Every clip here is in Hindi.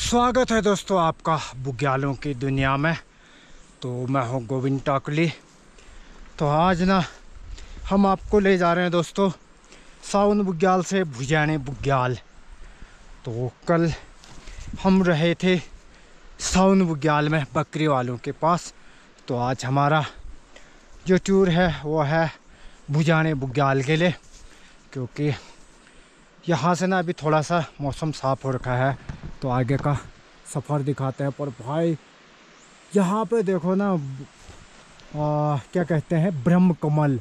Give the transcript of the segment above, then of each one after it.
स्वागत है दोस्तों आपका बुग्यालों की दुनिया में। तो मैं हूं गोविंद टाकली। तो आज ना हम आपको ले जा रहे हैं दोस्तों सावन बुग्याल से भुजाने बुग्याल। तो कल हम रहे थे सावन बुग्याल में बकरी वालों के पास। तो आज हमारा जो टूर है वो है भुजाने बुग्याल के लिए, क्योंकि यहाँ से ना अभी थोड़ा सा मौसम साफ़ हो रखा है। तो आगे का सफ़र दिखाते हैं। पर भाई यहाँ पे देखो ना क्या कहते हैं ब्रह्म कमल।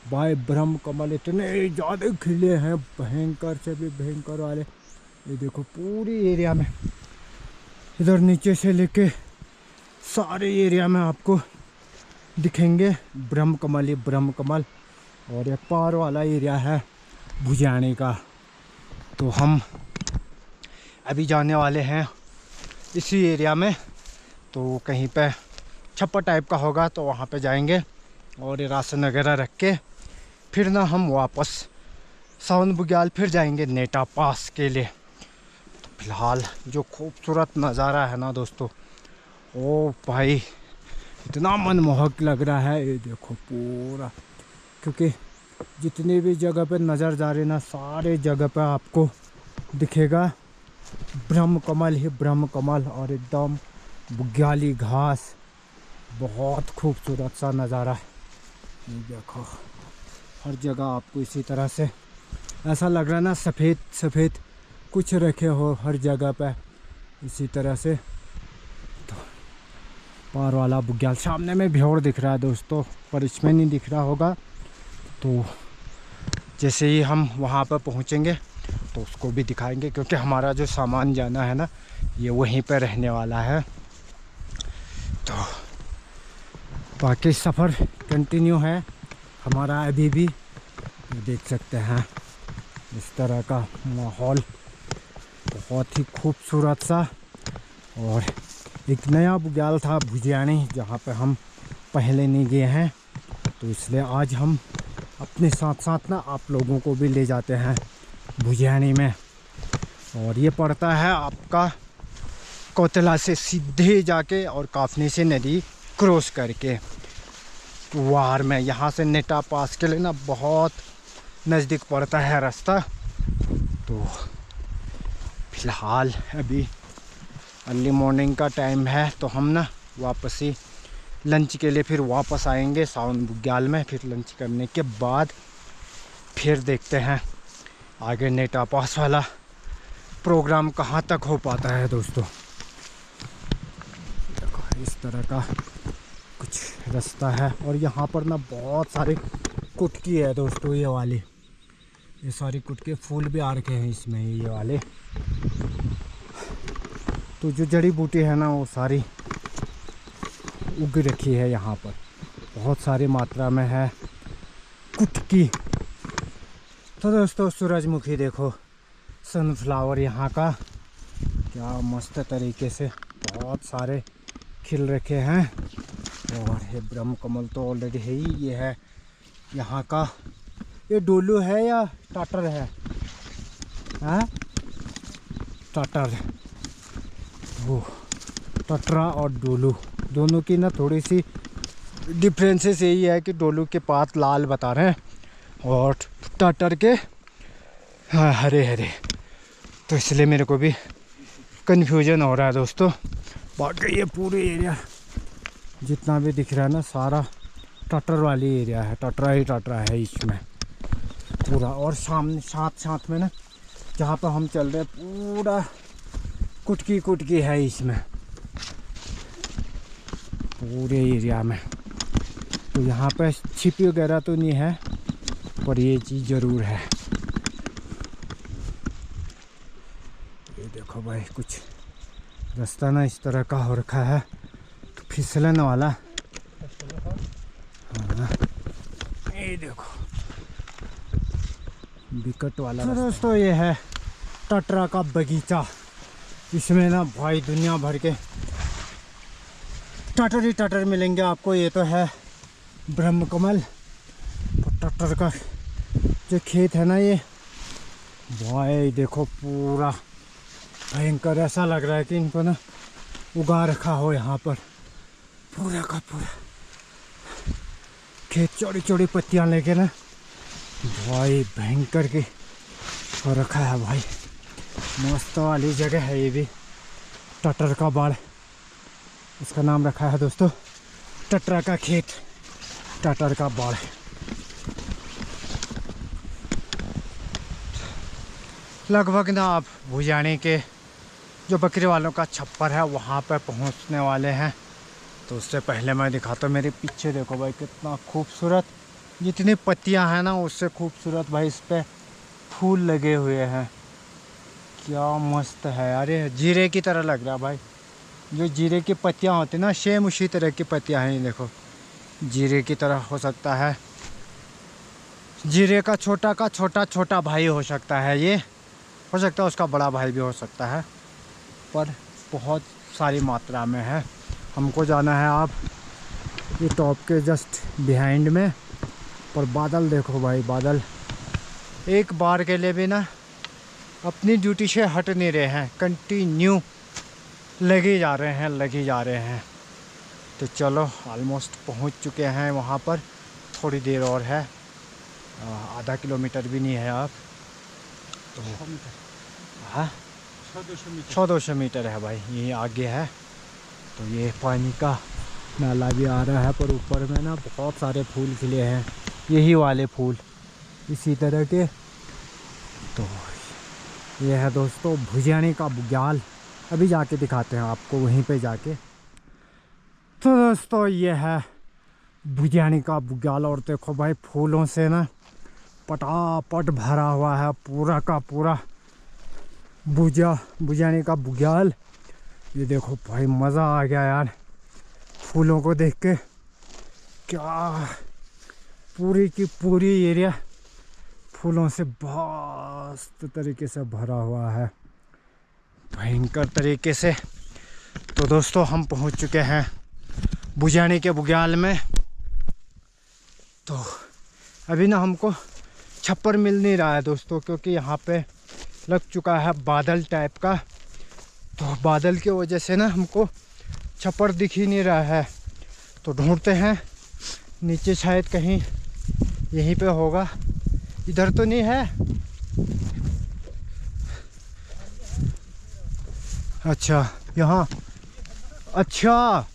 भाई ब्रह्म कमल इतने ज़्यादा खिले हैं, भयंकर से भी भयंकर वाले। ये देखो पूरी एरिया में, इधर नीचे से लेके सारे एरिया में आपको दिखेंगे ब्रह्म कमल ही ब्रह्म कमल। और एक पार वाला एरिया है भुजाने का। तो हम अभी जाने वाले हैं इसी एरिया में। तो कहीं पे छप्पर टाइप का होगा तो वहाँ पे जाएंगे और राशन वगैरह रख के फिर ना हम वापस सावन बुग्याल फिर जाएंगे नेटा पास के लिए। तो फिलहाल जो खूबसूरत नज़ारा है ना दोस्तों, ओ भाई इतना मनमोहक लग रहा है। ये देखो पूरा, क्योंकि जितनी भी जगह पे नज़र जा रही ना सारे जगह पे आपको दिखेगा ब्रह्म कमल ही ब्रह्म कमल। और एकदम बुग्याली घास, बहुत खूबसूरत सा नज़ारा है। ये देखो हर जगह आपको इसी तरह से ऐसा लग रहा है ना, सफ़ेद सफ़ेद कुछ रखे हो हर जगह पे इसी तरह से। तो पार वाला बुग्याल सामने में भ्योड़ दिख रहा है दोस्तों, पर इसमें नहीं दिख रहा होगा। तो जैसे ही हम वहाँ पर पहुँचेंगे तो उसको भी दिखाएंगे, क्योंकि हमारा जो सामान जाना है ना ये वहीं पर रहने वाला है। तो बाकी सफ़र कंटिन्यू है हमारा अभी भी। देख सकते हैं इस तरह का माहौल, बहुत ही खूबसूरत सा। और एक नया बुग्याल था भुजाने, जहाँ पे हम पहले नहीं गए हैं। तो इसलिए आज हम अपने साथ साथ ना आप लोगों को भी ले जाते हैं भुजाने में। और ये पड़ता है आपका कोतला से सीधे जाके और काफनी से नदी क्रॉस करके वार में। यहाँ से नेटा पास के लिए ना बहुत नज़दीक पड़ता है रास्ता। तो फिलहाल अभी अर्ली मॉर्निंग का टाइम है, तो हम ना वापस ही लंच के लिए फिर वापस आएंगे सावन बुग्याल में। फिर लंच करने के बाद फिर देखते हैं आगे नेटा पास वाला प्रोग्राम कहाँ तक हो पाता है दोस्तों। देखो इस तरह का कुछ रास्ता है। और यहाँ पर ना बहुत सारे कुटकी है दोस्तों, ये वाली, ये सारी कुटके फूल भी आ रखे हैं इसमें ये वाले। तो जो जड़ी बूटी है ना वो सारी उग रखी है यहाँ पर, बहुत सारी मात्रा में है कुटकी। तो दोस्तों सूरजमुखी देखो, सनफ्लावर यहाँ का क्या मस्त तरीके से बहुत सारे खिल रखे हैं। और ये ब्रह्म कमल तो ऑलरेडी है ही। ये है यहाँ का, ये डोलू है या टाटर है? हाँ टाटर, वो टटरा और डोलू दोनों की ना थोड़ी सी डिफरेंसेस यही है कि डोलू के पात लाल बता रहे हैं और टाटर के हाँ हरे हरे। तो इसलिए मेरे को भी कन्फ्यूजन हो रहा है दोस्तों। बाकी ये पूरे एरिया जितना भी दिख रहा है ना सारा टाटर वाली एरिया है, टटरा ही टटरा है इसमें पूरा। और सामने साथ साथ में ना जहाँ पर हम चल रहे हैं पूरा कुटकी कुटकी है इसमें पूरे एरिया में। तो यहाँ पे छिपी वगैरह तो नहीं है, पर ये चीज़ ज़रूर है। ये देखो भाई कुछ रास्ता ना इस तरह का हो रखा है, तो फिसलन वाला। हाँ ये देखो विकट वाला। तो दोस्तों ये है टटरा का बगीचा। इसमें ना भाई दुनिया भर के टटर ही टटर मिलेंगे आपको। ये तो है ब्रह्म कमल। तो टटर का जो खेत है ना ये भाई देखो पूरा भयंकर, ऐसा लग रहा है कि इनको ना उगा रखा हो यहाँ पर पूरा का पूरा खेत, चौड़ी चौड़ी पत्तियाँ लेके ना भाई भयंकर की हो रखा है भाई। मस्त वाली जगह है ये भी, टटर का बाड़ इसका नाम रखा है दोस्तों, टटरा का खेत, टटर का बाड़। लगभग ना आप भुजानी के जो बकरी वालों का छप्पर है वहाँ पर पहुँचने वाले हैं। तो उससे पहले मैं दिखाता हूँ, मेरे पीछे देखो भाई कितना खूबसूरत, जितनी पत्तियाँ हैं ना उससे खूबसूरत भाई इस पर फूल लगे हुए हैं। क्या मस्त है यार, ये जीरे की तरह लग रहा है भाई। जो जीरे की पत्तियाँ होती हैं ना, सेम उसी तरह की पत्तियाँ हैं। ये देखो जीरे की तरह हो सकता है, जीरे का छोटा भाई हो सकता है, ये हो सकता है उसका बड़ा भाई भी हो सकता है, पर बहुत सारी मात्रा में है। हमको जाना है आप ये टॉप के जस्ट बिहाइंड में। पर बादल देखो भाई, बादल एक बार के लिए भी ना अपनी ड्यूटी से हट नहीं रहे हैं, कंटिन्यू लगे जा रहे हैं। तो चलो ऑलमोस्ट पहुंच चुके हैं वहां पर, थोड़ी देर और है, आधा किलोमीटर भी नहीं है आप तो। हाँ 100-200 मीटर है भाई, यही आगे है। तो ये पानी का नाला भी आ रहा है, पर ऊपर में ना बहुत सारे फूल खिले हैं, यही वाले फूल इसी तरह के। तो ये है दोस्तों भुजानी का बुग्याल, अभी जाके दिखाते हैं आपको वहीं पे जाके। तो दोस्तों ये है भुजानी का बुग्याल, और देखो भाई फूलों से ना पटापट भरा हुआ है पूरा का पूरा भुजानी का बुग्याल। ये देखो भाई मज़ा आ गया यार फूलों को देख के। क्या पूरी की पूरी एरिया फूलों से मस्त तरीके से भरा हुआ है, भयंकर तरीके से। तो दोस्तों हम पहुंच चुके हैं भुजानी के बुग्याल में। तो अभी ना हमको छप्पर मिल नहीं रहा है दोस्तों, क्योंकि यहाँ पे लग चुका है बादल टाइप का। तो बादल की वजह से ना हमको छप्पर दिख ही नहीं रहा है। तो ढूंढते हैं नीचे, शायद कहीं यहीं पे होगा, इधर तो नहीं है। अच्छा यहाँ, अच्छा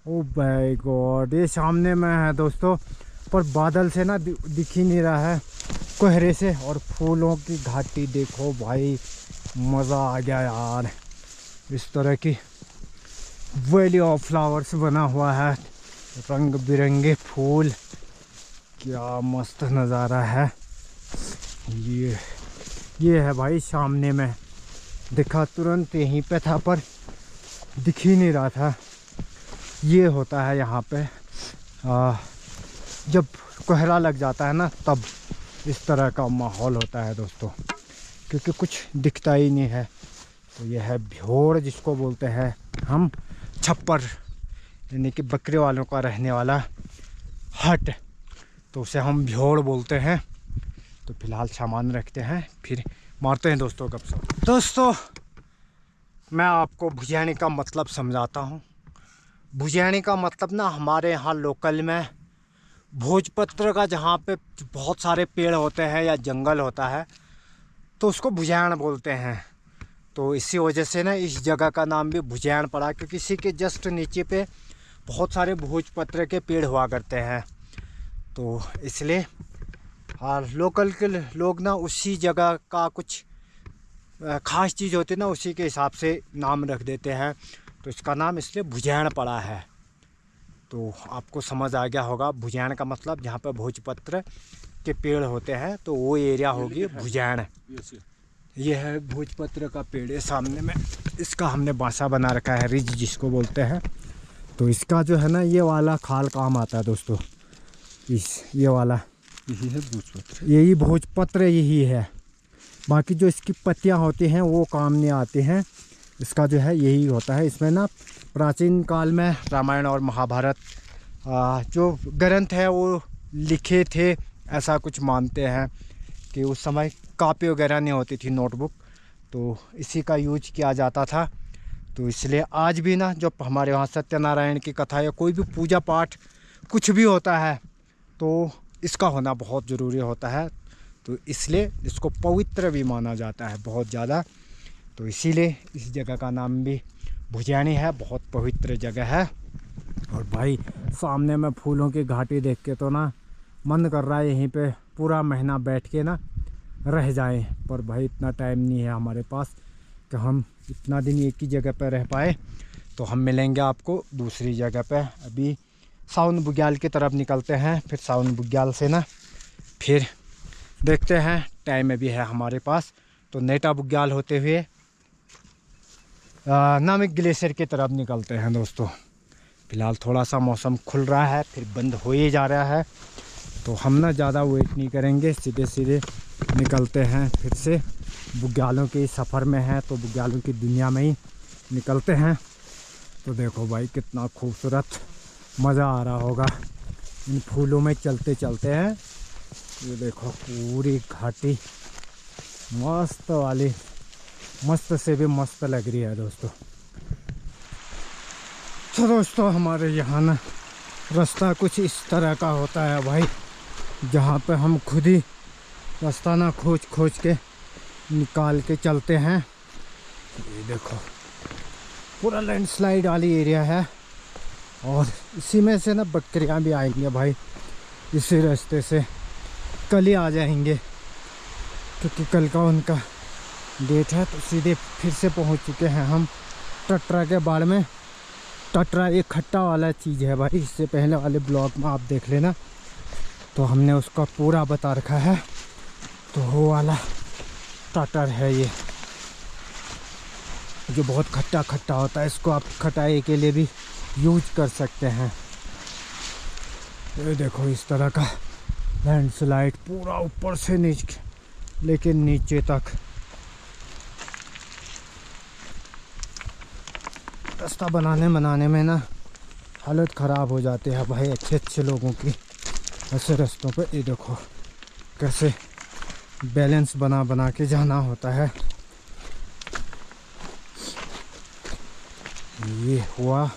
ओ भाई गॉड, ये सामने में है दोस्तों, पर बादल से ना दिख ही नहीं रहा है कोहरे से। और फूलों की घाटी देखो भाई, मज़ा आ गया यार। इस तरह की वैली ऑफ फ्लावर्स बना हुआ है, रंग बिरंगे फूल, क्या मस्त नज़ारा है। ये है भाई सामने में दिखा, तुरंत यहीं पे था पर दिख ही नहीं रहा था। ये होता है यहाँ पे जब कोहरा लग जाता है ना, तब इस तरह का माहौल होता है दोस्तों, क्योंकि कुछ दिखता ही नहीं है। तो यह है भ्योड़, जिसको बोलते हैं हम छप्पर, यानी कि बकरे वालों का रहने वाला हट, तो उसे हम भ्योड़ बोलते हैं। तो फिलहाल सामान रखते हैं, फिर मारते हैं दोस्तों गपशप। दोस्तों मैं आपको भुजानी का मतलब समझाता हूँ। भुजानी का मतलब ना हमारे यहाँ लोकल में भोजपत्र का, जहाँ पे बहुत सारे पेड़ होते हैं या जंगल होता है, तो उसको भुजान बोलते हैं। तो इसी वजह से ना इस जगह का नाम भी भुजान पड़ा, क्योंकि इसी के जस्ट नीचे पे बहुत सारे भोजपत्र के पेड़ हुआ करते हैं। तो इसलिए लोकल के लोग ना उसी जगह का कुछ ख़ास चीज़ होती है ना, उसी के हिसाब से नाम रख देते हैं। तो इसका नाम इसलिए भुजान पड़ा है। तो आपको समझ आ गया होगा भुजान का मतलब, जहाँ पर भोजपत्र के पेड़ होते हैं तो वो एरिया होगी भुजान। ये है भोजपत्र का पेड़ है सामने में, इसका हमने बासा बना रखा है, रिज जिसको बोलते हैं। तो इसका जो है ना ये वाला खाल काम आता है दोस्तों, ये वाला यही है भोजपत्र, यही भोजपत्र यही है। बाकी जो इसकी पत्तियां होती हैं वो काम नहीं आती हैं, इसका जो है यही होता है। इसमें ना प्राचीन काल में रामायण और महाभारत जो ग्रंथ है वो लिखे थे, ऐसा कुछ मानते हैं कि उस समय कापी वगैरह नहीं होती थी, नोटबुक, तो इसी का यूज किया जाता था। तो इसलिए आज भी ना जब हमारे वहाँ सत्यनारायण की कथा या कोई भी पूजा पाठ कुछ भी होता है तो इसका होना बहुत ज़रूरी होता है। तो इसलिए इसको पवित्र भी माना जाता है बहुत ज़्यादा। तो इसीलिए इस जगह का नाम भी भुजैनी है, बहुत पवित्र जगह है। और भाई सामने में फूलों की घाटी देख के तो ना मन कर रहा है यहीं पे पूरा महीना बैठ के ना रह जाएं, पर भाई इतना टाइम नहीं है हमारे पास कि हम इतना दिन एक ही जगह पे रह पाए। तो हम मिलेंगे आपको दूसरी जगह पे। अभी सावन बुग्याल की तरफ निकलते हैं, फिर सावन बुग्याल से ना फिर देखते हैं, टाइम अभी है हमारे पास। तो नेटा बुग्याल होते हुए नामिक ग्लेशियर की तरफ निकलते हैं दोस्तों। फ़िलहाल थोड़ा सा मौसम खुल रहा है, फिर बंद हो ही जा रहा है, तो हम ना ज़्यादा वेट नहीं करेंगे, सीधे सीधे निकलते हैं फिर से। बुग्यालों के सफ़र में है तो बुग्यालों की दुनिया में ही निकलते हैं। तो देखो भाई कितना खूबसूरत, मज़ा आ रहा होगा इन फूलों में चलते चलते हैं। ये देखो पूरी घाटी मस्त वाली, मस्त से भी मस्त लग रही है दोस्तों। तो दोस्तों हमारे यहाँ ना रास्ता कुछ इस तरह का होता है भाई, जहाँ पे हम खुद ही रास्ता ना खोज खोज के निकाल के चलते हैं। ये देखो पूरा लैंडस्लाइड वाली एरिया है, और इसी में से ना बकरियाँ भी आएंगे भाई, इसी रास्ते से कल ही आ जाएंगे, क्योंकि कल का उनका डेट है। तो सीधे फिर से पहुंच चुके हैं हम टटरा के बाड़ में। टटरा एक खट्टा वाला चीज़ है भाई, इससे पहले वाले ब्लॉग में आप देख लेना, तो हमने उसका पूरा बता रखा है। तो वो वाला टटर है ये, जो बहुत खट्टा खट्टा होता है, इसको आप खटाई के लिए भी यूज कर सकते हैं। ये देखो इस तरह का लैंडस्लाइड पूरा ऊपर से नीचे लेकिन नीचे तक। रास्ता बनाने में ना हालत ख़राब हो जाती है भाई अच्छे अच्छे लोगों की ऐसे रास्तों पे। ये देखो कैसे बैलेंस बना बना के जाना होता है। ये हुआ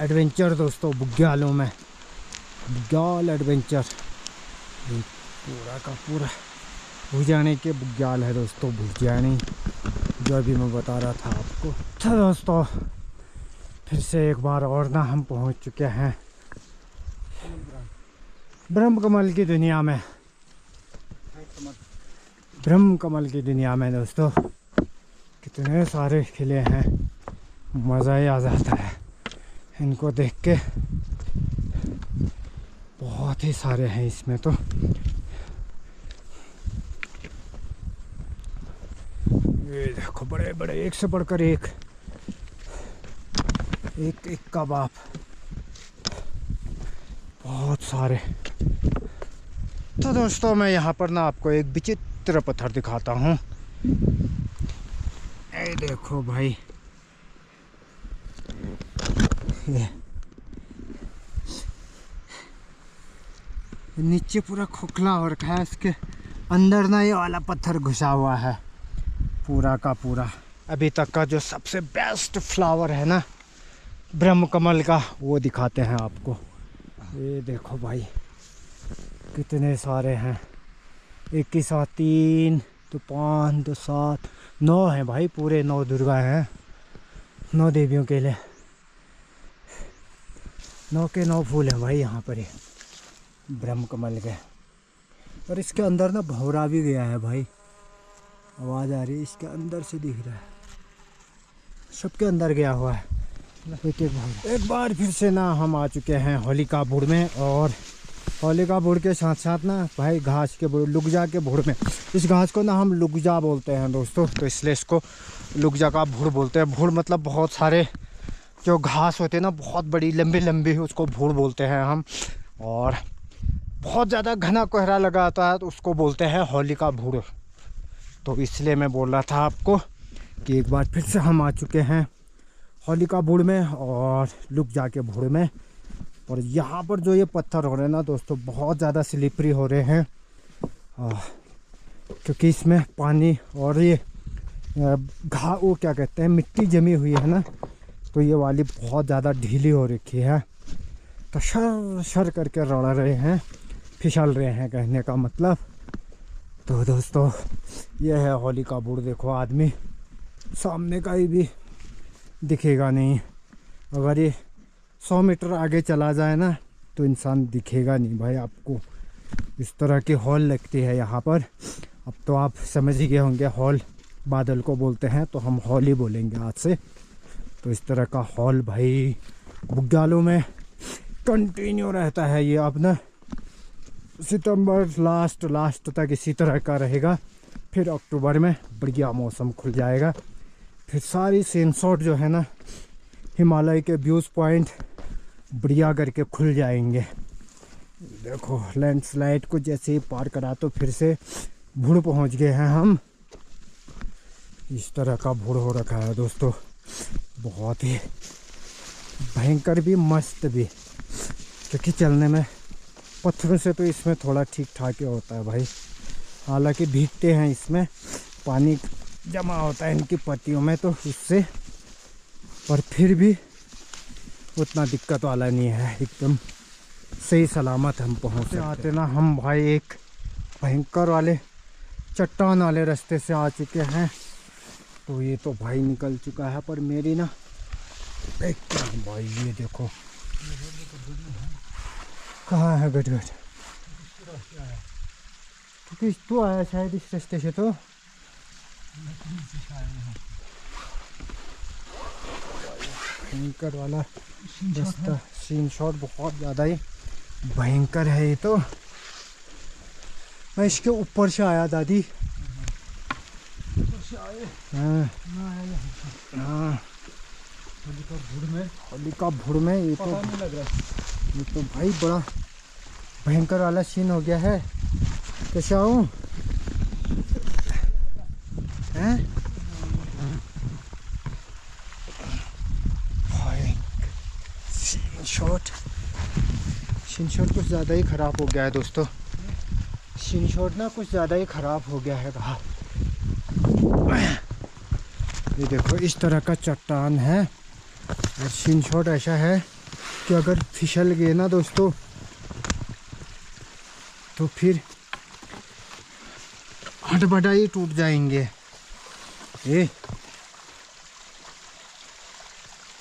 एडवेंचर दोस्तों बुग्यालों में, बुग्याल एडवेंचर। ये पूरा का पूरा भुजैनी के बुग्याल है दोस्तों, भुजैनी जो अभी मैं बता रहा था आपको। अच्छा दोस्तों फिर से एक बार और ना हम पहुंच चुके हैं ब्रह्म कमल की दुनिया में। ब्रह्म कमल की दुनिया में दोस्तों कितने सारे खिले हैं, मज़ा ही आ जाता है इनको देख के। बहुत ही सारे हैं इसमें तो। ये देखो बड़े बड़े, एक से बढ़कर एक, एक एक का बाप, बहुत सारे। तो दोस्तों मैं यहाँ पर ना आपको एक विचित्र पत्थर दिखाता हूँ। ये देखो भाई, ये नीचे पूरा खोखला हो रखा है, इसके अंदर ना ये वाला पत्थर घुसा हुआ है पूरा का पूरा। अभी तक का जो सबसे बेस्ट फ्लावर है ना ब्रह्म कमल का, वो दिखाते हैं आपको। ये देखो भाई कितने सारे हैं, एक के साथ 3 तो 5 तो 7 9 हैं भाई, पूरे 9 दुर्गा हैं, 9 देवियों के लिए 9 के 9 फूल हैं भाई यहाँ पर, ये ब्रह्म कमल के। और इसके अंदर ना भौरा भी गया है भाई, आवाज़ आ रही है, इसके अंदर से दिख रहा है, सबके अंदर गया हुआ है एक बार फिर से ना हम आ चुके हैं होलिका बुड़ में। और होलिका बुड़ के साथ साथ ना भाई घास के बुड़, लुगजा के बुड़ में। इस घास को ना हम लुगजा बोलते हैं दोस्तों, तो इसलिए इसको लुगजा का भुड़ बोलते हैं। भुड़ मतलब बहुत सारे जो घास होते हैं ना, बहुत बड़ी लंबी लंबी, उसको भुड़ बोलते हैं हम। और बहुत ज़्यादा घना कोहरा लगा होता है तो उसको बोलते हैं होलिका बुड़। तो इसलिए मैं बोल रहा था आपको कि एक बार फिर से हम आ चुके हैं होलिका बुड़ में और लुगजा के बुड़ में। और यहाँ पर जो ये पत्थर हो रहे हैं ना दोस्तों, बहुत ज़्यादा स्लिपरी हो रहे हैं, क्योंकि इसमें पानी और ये घा वो क्या कहते हैं, मिट्टी जमी हुई है ना, तो ये वाली बहुत ज़्यादा ढीली हो रखी है, तो शर शर करके रड़ रहे हैं, फिसल रहे हैं कहने का मतलब। तो दोस्तों ये है होली का बुड़। देखो आदमी सामने का ही भी दिखेगा नहीं, अगर ये 100 मीटर आगे चला जाए ना तो इंसान दिखेगा नहीं भाई आपको। इस तरह की हॉल लगती है यहाँ पर। अब तो आप समझ ही गए होंगे हॉल बादल को बोलते हैं, तो हम हॉल ही बोलेंगे आज से। तो इस तरह का हॉल भाई बुग्यालों में कंटिन्यू रहता है। ये अब ना सितंबर लास्ट तक इसी तरह का रहेगा, फिर अक्टूबर में बढ़िया मौसम खुल जाएगा, फिर सारी सीन शॉट जो है ना हिमालय के व्यूज़ पॉइंट बढ़िया करके खुल जाएंगे। देखो लैंडस्लाइड को जैसे ही पार करा तो फिर से भुड़ पहुंच गए हैं हम। इस तरह का भुड़ हो रखा है दोस्तों, बहुत ही भयंकर भी मस्त भी, क्योंकि चलने में पत्थरों से तो इसमें थोड़ा ठीक ठाक ही होता है भाई। हालांकि भीगते हैं, इसमें पानी जमा होता है इनकी पत्तियों में तो उससे, पर फिर भी उतना दिक्कत वाला नहीं है, एकदम सही सलामत हम पहुँचते आते ना हम भाई एक भयंकर वाले चट्टान वाले रास्ते से आ चुके हैं। तो ये तो भाई निकल चुका है, पर मेरी ना देखते हैं भाई, ये देखो कहाँ है गटगट, क्योंकि तो आया शायद इस रास्ते से, तो भयंकर वाला रास्ता सीन शॉट बहुत ज़्यादा ही भयंकर है। ये तो मैं इसके ऊपर से आया दादी, हाँ हाँ होली का भुड़ में ये तो नहीं लग रहा, ये तो भाई बड़ा भयंकर वाला सीन हो गया है। कैसा हूँ हैं सीन शॉट कुछ ज़्यादा ही ख़राब हो गया है दोस्तों, सीन शॉट ना कुछ ज़्यादा ही ख़राब हो गया है कहा। ये देखो इस तरह का चट्टान है, और सीन शॉट ऐसा है कि अगर फिसल गए ना दोस्तों तो फिर हटबटा ही टूट जाएंगे। ये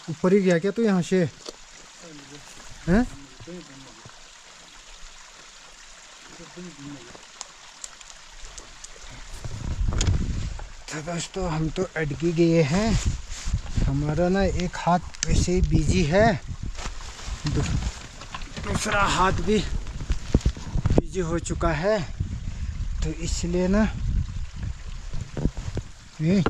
ऊपर ही गया क्या तो यहाँ से हैं? तो दोस्तों हम तो अटकी गए हैं, हमारा ना एक हाथ वैसे ही बिजी है, दूसरा हाथ भी बिजी हो चुका है, तो इसलिए ना ये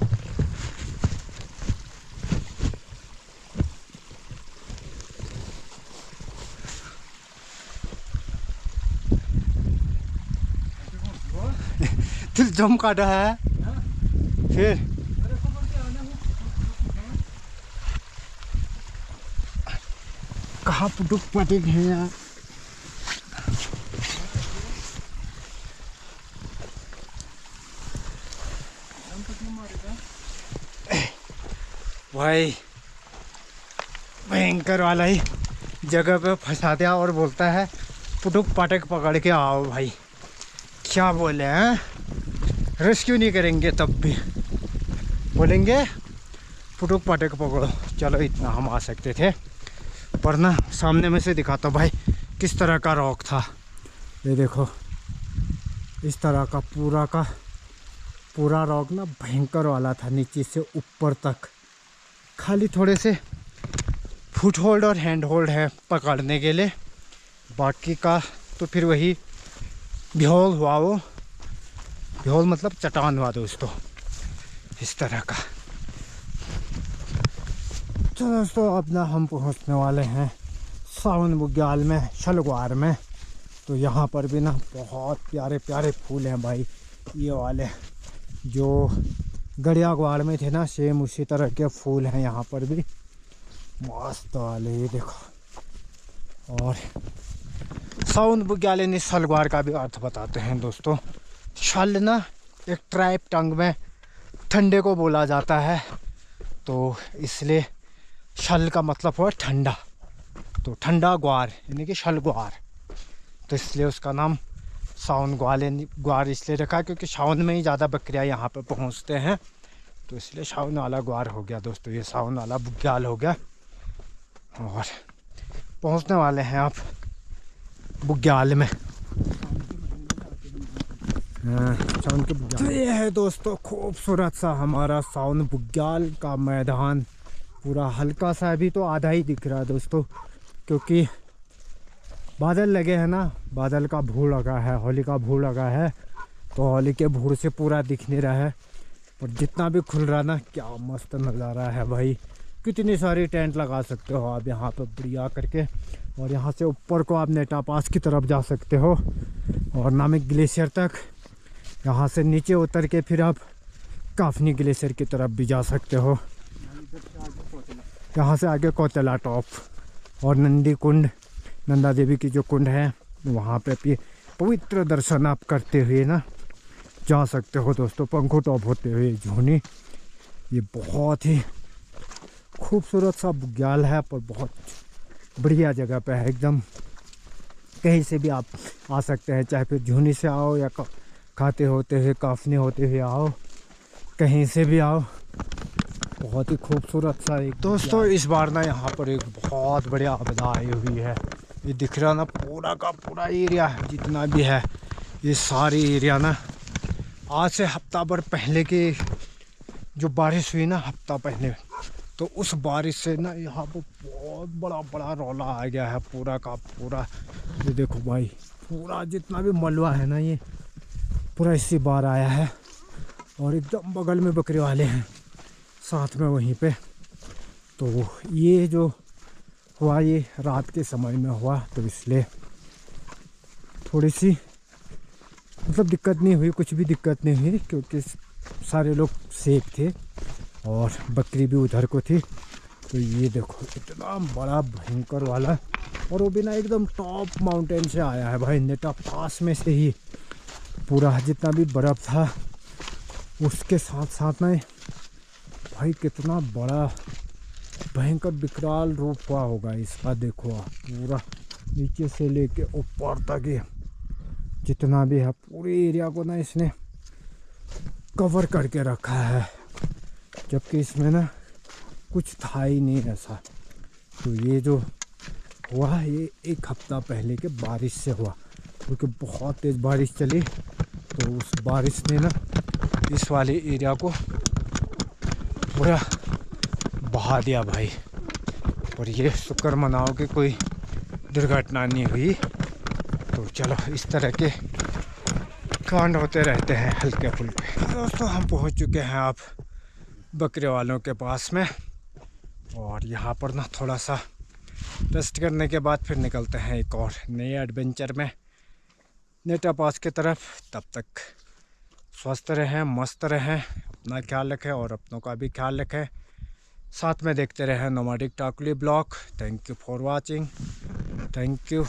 दिल जम काटा है। फिर कहाँ पुटुक पटिक है यार, भाई भयंकर वाला ही जगह पे फंसा दिया और बोलता है पुटुक पटक पकड़ के आओ। भाई क्या बोले हैं, रेस्क्यू नहीं करेंगे तब भी बोलेंगे पुटुक पटक पकड़ो। चलो इतना हम आ सकते थे, पर ना सामने में से दिखाता भाई किस तरह का रॉक था। ये देखो इस तरह का पूरा रॉक ना भयंकर वाला था, नीचे से ऊपर तक। खाली थोड़े से फुट होल्ड और हैंड होल्ड है पकड़ने के लिए, बाकी का तो फिर वही भ्योल हुआ, वो भ्योल मतलब चट्टान हुआ दोस्तों, इस तरह का। तो दोस्तों अब ना हम पहुंचने वाले हैं सावन बुग्याल में, शलगवार में। तो यहाँ पर भी ना बहुत प्यारे प्यारे फूल हैं भाई, ये वाले जो गड़ियागवाड़ में थे ना सेम उसी तरह के फूल हैं यहाँ पर भी, मस्त वाले। ये देखो, और सावन बुग्याल यानी शलगवार का भी अर्थ बताते हैं दोस्तों। शल ना एक ट्राइब टंग में ठंडे को बोला जाता है, तो इसलिए शल का मतलब हुआ ठंडा, तो ठंडा ग्वार यानी कि शल ग्वार, तो इसलिए उसका नाम सावन ग्वार इसलिए रखा क्योंकि सावन में ही ज़्यादा बकरियाँ यहाँ पे पहुँचते हैं, तो इसलिए सावन वाला ग्वार हो गया दोस्तों। ये सावन वाला बुग्याल हो गया और पहुँचने वाले हैं आप बुग्याल में। सावन के बुग्याल, तो ये है दोस्तों खूबसूरत सा हमारा सावन बुग्याल का मैदान। पूरा हल्का सा अभी तो आधा ही दिख रहा है दोस्तों, क्योंकि बादल लगे हैं ना, बादल का भूर लगा है, होली का भूर लगा है, तो होली के भूर से पूरा दिख नहीं रहा है। और जितना भी खुल रहा ना, क्या मस्त नज़ारा है भाई। कितनी सारी टेंट लगा सकते हो आप यहाँ पे बढ़िया करके, और यहाँ से ऊपर को आप नेटा पास की तरफ जा सकते हो और नामिक ग्लेशियर तक। यहाँ से नीचे उतर के फिर आप काफनी ग्लेशियर की तरफ भी जा सकते हो। यहाँ से आगे कोतला टॉप और नंदी कुंड, नंदा देवी की जो कुंड है, वहाँ पे भी पवित्र दर्शन आप करते हुए ना जा सकते हो दोस्तों। पंखो टॉप होते हुए झूनी, ये बहुत ही खूबसूरत सा बुग्याल है, पर बहुत बढ़िया जगह पे है एकदम। कहीं से भी आप आ सकते हैं, चाहे फिर झूनी से आओ या खाते होते हुए काफनी होते हुए आओ, कहीं से भी आओ। बहुत ही खूबसूरत सा एक दोस्तों। इस बार ना यहाँ पर एक बहुत बढ़िया आपदा आई हुई है। ये दिख रहा ना पूरा का पूरा एरिया जितना भी है, ये सारी एरिया ना आज से हफ्ता भर पहले की जो बारिश हुई ना, हफ्ता पहले, तो उस बारिश से ना यहाँ पर बहुत बड़ा बड़ा रौला आ गया है पूरा का पूरा। ये देखो भाई, पूरा जितना भी मलबा है ना, ये पूरा इसी बार आया है। और एकदम बगल में बकरी वाले हैं साथ में वहीं पे। तो ये जो हुआ ये रात के समय में हुआ, तो इसलिए थोड़ी सी मतलब दिक्कत नहीं हुई, कुछ भी दिक्कत नहीं हुई, क्योंकि सारे लोग सेफ थे और बकरी भी उधर को थी। तो ये देखो इतना बड़ा भयंकर वाला, और वो भी ना एकदम टॉप माउंटेन से आया है भाई, नेटा पास में से ही पूरा जितना भी बर्फ़ था उसके साथ साथ ना भाई कितना बड़ा भयंकर विकराल रूप हुआ होगा इसका। देखो आप पूरा नीचे से लेके ऊपर तक ये जितना भी है पूरे एरिया को ना इसने कवर करके रखा है, जबकि इसमें ना कुछ था ही नहीं ऐसा। तो ये जो हुआ ये एक हफ्ता पहले के बारिश से हुआ, क्योंकि बहुत तेज़ बारिश चली, तो उस बारिश ने ना इस वाले एरिया को पूरा बहा दिया भाई। और ये शुक्र मनाओ कि कोई दुर्घटना नहीं हुई। तो चलो, इस तरह के कांड होते रहते हैं हल्के फुल्के। दोस्तों हम पहुंच चुके हैं आप बकरे वालों के पास में, और यहाँ पर ना थोड़ा सा रेस्ट करने के बाद फिर निकलते हैं एक और नए एडवेंचर में नेटा पास की तरफ। तब तक स्वस्थ रहें, मस्त रहें, अपना ख्याल रखें और अपनों का भी ख्याल रखें। साथ में देखते रहें नोमैडिक टाकुली blog. Thank you for watching, thank you.